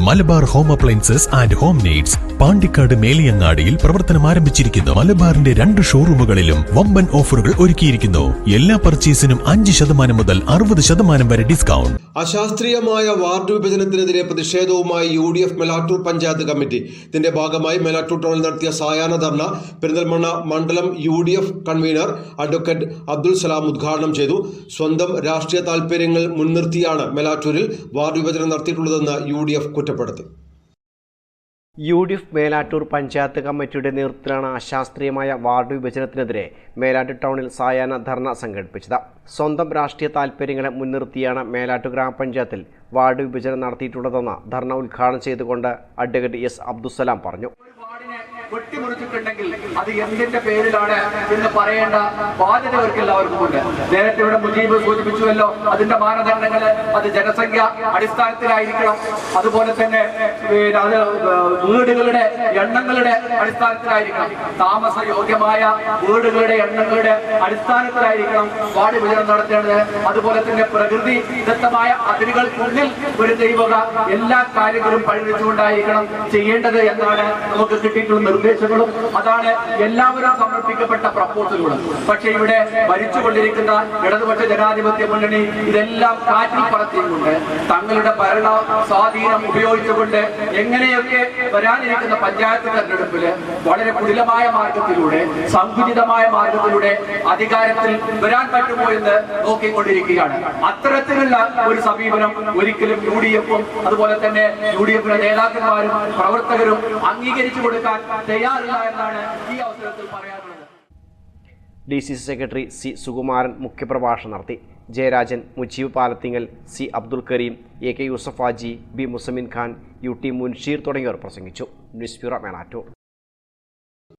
Malabar home appliances and home needs Pandikkad മേലിയങ്ങാടിയിൽ പ്രവർത്തനം ആരംഭിച്ചിരിക്കുന്നു. മലബാറിന്റെ 2 ഷോറൂമുകളിലും വമ്പൻ ഓഫറുകൾ ഒരുക്കിയിരിക്കുന്നു. എല്ലാ പർച്ചേസിനും 5% മുതൽ 60% വരെ ഡിസ്കൗണ്ട്. അശാസ്ത്രീയമായ വാർഡ് വിഭജനത്തിനെതിരെ പ്രതിഷേധവുമായി UDF മേലാറ്റൂർ പഞ്ചായത്ത് കമ്മിറ്റി. ഇതിന്റെ ഭാഗമായി മേലാറ്റൂർ ടൗണിൽ നടത്തിയ സായാഹ്ന ധർണ പെരിന്തൽമണ്ണ മണ്ഡലം UDF convener advocate Abdul Salam ഉദ്ഘാടനം ചെയ്തു. സ്വന്തം രാഷ്ട്രീയ താൽപര്യങ്ങൾ മുൻനിർത്തിയാണ് മേലാറ്റൂരിൽ വാർഡ് വിഭജനം നടത്തിയിട്ടുള്ളതെന്ന് UDF കുറ്റപ്പെടുത്തി. UDF മേലാറ്റൂർ പഞ്ചായത്ത് കമ്മിറ്റിയുടെ നേതൃത്വത്തിലാണ് അശാസ്ത്രീയമായ വാർഡ് വിഭജനത്തിനെതിരെ മേലാറ്റൂർ ടൗണിൽ സായാഹ്ന ധർണ സംഘടിപ്പിച്ചത്. സ്വന്തം രാഷ്ട്രീയ താൽപര്യങ്ങളെ മുൻനിർത്തിയാണ് മേലാറ്റൂർ ഗ്രാമപഞ്ചായത്തിൽ വാർഡ് വിഭജനം നടത്തിയിട്ടുള്ളതെന്ന് ധർണ ഉദ്ഘാടനം ചെയ്തുകൊണ്ട് അഡ്വക്കേറ്റ് S. അബ്ദുസലാം പറഞ്ഞു. വെട്ടിമുറിച്ചിട്ടുണ്ടെങ്കിൽ അത് എന്തിന്റെ പേരിലാണ് എന്ന് പറയേണ്ട ബാധ്യത അവർക്ക് എല്ലാവർക്കുമുണ്ട്. നേരത്തെ ഇവിടെ മുജീബ് സൂചിപ്പിച്ചുവല്ലോ, അതിന്റെ മാനദണ്ഡങ്ങൾ അത് ജനസംഖ്യ അടിസ്ഥാനത്തിലായിരിക്കണം. അതുപോലെ തന്നെ അത് വീടുകളുടെ എണ്ണങ്ങളുടെ അടിസ്ഥാനത്തിലായിരിക്കണം. താമസയോഗ്യമായ വീടുകളുടെ എണ്ണങ്ങളുടെ അടിസ്ഥാനത്തിലായിരിക്കണം വാർഡ് വിഭജനം നടത്തേണ്ടത്. അതുപോലെ തന്നെ പ്രകൃതിദത്തമായ അതിരുകൾക്കുള്ളിൽ ഒരു ദൈവക എല്ലാ കാര്യങ്ങളും പരിഗണിച്ചുകൊണ്ടായിരിക്കണം ചെയ്യേണ്ടത് എന്നാണ് നമുക്ക് കിട്ടിയിട്ടുള്ള നിർദ്ദേശങ്ങളും. അതാണ് എല്ലാവരും സമർപ്പിക്കപ്പെട്ട പ്രപ്പോസലുകളും. പക്ഷേ ഇവിടെ ഭരിച്ചുകൊണ്ടിരിക്കുന്ന ഇടതുപക്ഷ ജനാധിപത്യ മുന്നണി ഇതെല്ലാം കാറ്റിൽ പറത്തിക്കൊണ്ട് തങ്ങളുടെ ഭരണ സ്വാധീനം ഉപയോഗിച്ചുകൊണ്ട് എങ്ങനെയൊക്കെ വരാനിരിക്കുന്ന പഞ്ചായത്ത് തെരഞ്ഞെടുപ്പില് വളരെ കുടിലമായ മാർഗത്തിലൂടെ സങ്കുചിതമായ മാർഗത്തിലൂടെ അധികാരത്തിൽ വരാൻ പറ്റുമോ എന്ന് നോക്കിക്കൊണ്ടിരിക്കുകയാണ്. അത്തരത്തിലുള്ള ഒരു സമീപനം ഒരിക്കലും UDF-ഉം അതുപോലെ തന്നെ UDF-ന്റെ നേതാക്കന്മാരും പ്രവർത്തകരും അംഗീകരിച്ചു കൊടുക്കാൻ തയ്യാറില്ല എന്നാണ് ഈ അവസരത്തിൽ പറയാനുള്ളത്. DCC secretary C. സുകുമാരൻ മുഖ്യപ്രഭാഷണം നടത്തി. Jayarajan, Mujeeb Palathingal, C. Abdul Kareem, AK Yusuf Haji, B. Musamin Khan, UT Munsheer തുടങ്ങിയവർ പ്രസംഗിച്ചു. News bureau Melattur.